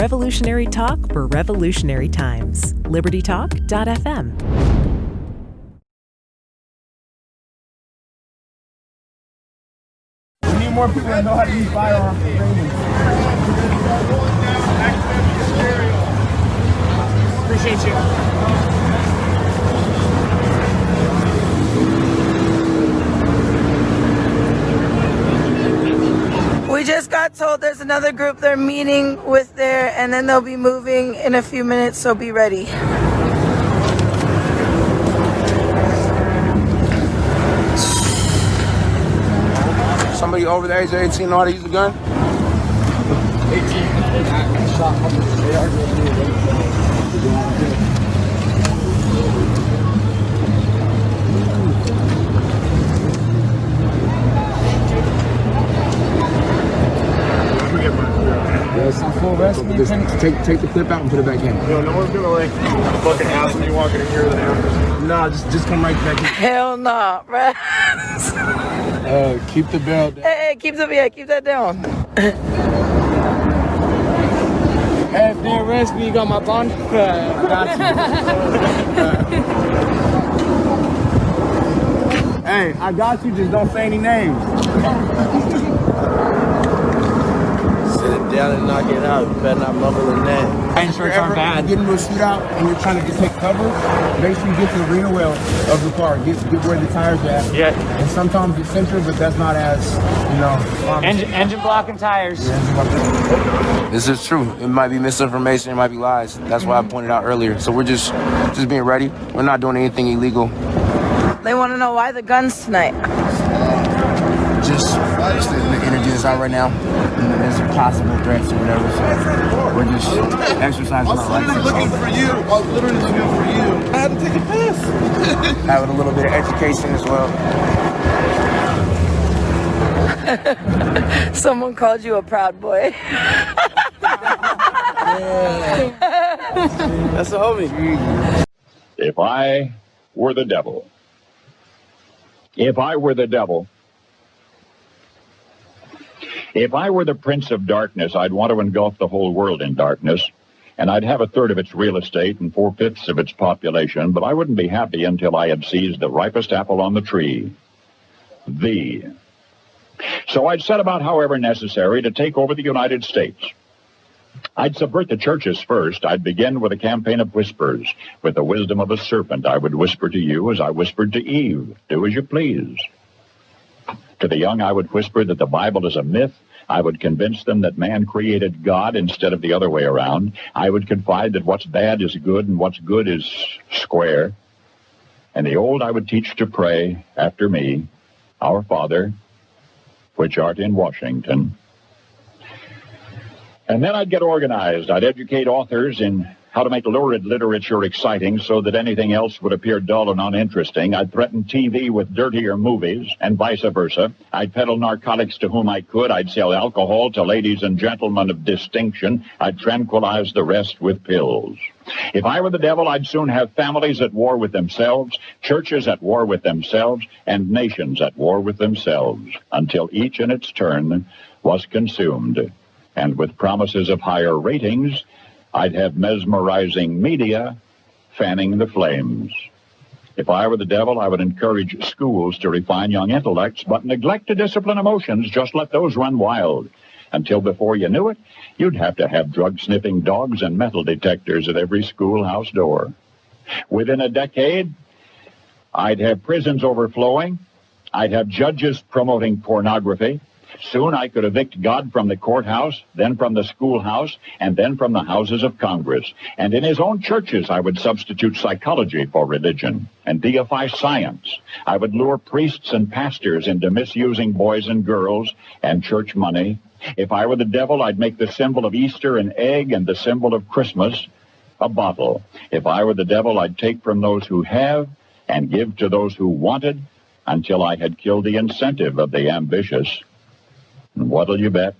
Revolutionary talk for revolutionary times. LibertyTalk.fm. We need more people that know how to use firearms. Appreciate you. We just got told there's another group they're meeting with there, and then they'll be moving in a few minutes, so be ready. Somebody over the age of 18 know how to use a gun? 18. Take the clip out and put it back in. No one's gonna fucking ask me walking in here then. Nah, just come right back in. Hell nah, bruh. Keep the bell down. Hey, keep that down. Hey, if they arrest me, you got my bond? Got you. Hey, I got you, just don't say any names. Down and knock it out. You better not mumble in that. If you're ever getting into a shootout and you're trying to take cover, make sure you get to the rear wheel of the car. Get where the tires are at. Yeah. And sometimes it's center, but that's not as, Engine blocking tires. Yeah, this is true. It might be misinformation. It might be lies. That's why I pointed out earlier. So we're just being ready. We're not doing anything illegal. They want to know why the guns tonight. Just the energy that's out right now. There's possible threats or whatever. So we're just exercising our rights. I was literally looking for you. I had to take a piss. Having a little bit of education as well. Someone called you a proud boy. That's a homie. If I were the devil, if I were the prince of darkness, I'd want to engulf the whole world in darkness, and I'd have a third of its real estate and 4/5 of its population, but I wouldn't be happy until I had seized the ripest apple on the tree. So I'd set about, however necessary, to take over the United States. I'd subvert the churches first. I'd begin with a campaign of whispers. With the wisdom of a serpent, I would whisper to you as I whispered to Eve, do as you please. To the young, I would whisper that the Bible is a myth. I would convince them that man created God instead of the other way around. I would confide that what's bad is good and what's good is square. And the old I would teach to pray after me, Our Father, which art in Washington. And then I'd get organized. I'd educate authors in how to make lurid literature exciting so that anything else would appear dull and uninteresting. I'd threaten TV with dirtier movies and vice versa. I'd peddle narcotics to whom I could. I'd sell alcohol to ladies and gentlemen of distinction. I'd tranquilize the rest with pills. If I were the devil, I'd soon have families at war with themselves, churches at war with themselves, and nations at war with themselves, until each in its turn was consumed. And with promises of higher ratings, I'd have mesmerizing media fanning the flames. If I were the devil, I would encourage schools to refine young intellects, but neglect to discipline emotions. Just let those run wild. Until before you knew it, you'd have to have drug-sniffing dogs and metal detectors at every schoolhouse door. Within a decade, I'd have prisons overflowing. I'd have judges promoting pornography. Soon I could evict God from the courthouse, then from the schoolhouse, and then from the houses of Congress. And in his own churches, I would substitute psychology for religion and deify science. I would lure priests and pastors into misusing boys and girls and church money. If I were the devil, I'd make the symbol of Easter an egg and the symbol of Christmas a bottle. If I were the devil, I'd take from those who have and give to those who wanted until I had killed the incentive of the ambitious. And what'll you bet?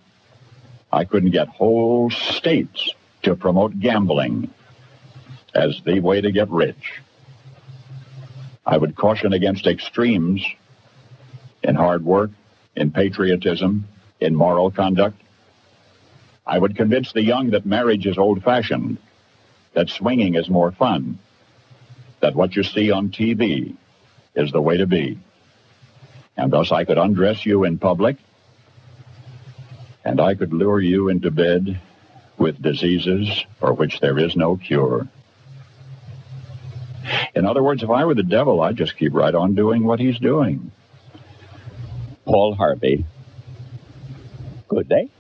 I couldn't get whole states to promote gambling as the way to get rich. I would caution against extremes in hard work, in patriotism, in moral conduct. I would convince the young that marriage is old-fashioned, that swinging is more fun, that what you see on TV is the way to be. And thus I could undress you in public, and I could lure you into bed with diseases for which there is no cure. In other words, if I were the devil, I'd just keep right on doing what he's doing. Paul Harvey. Good day.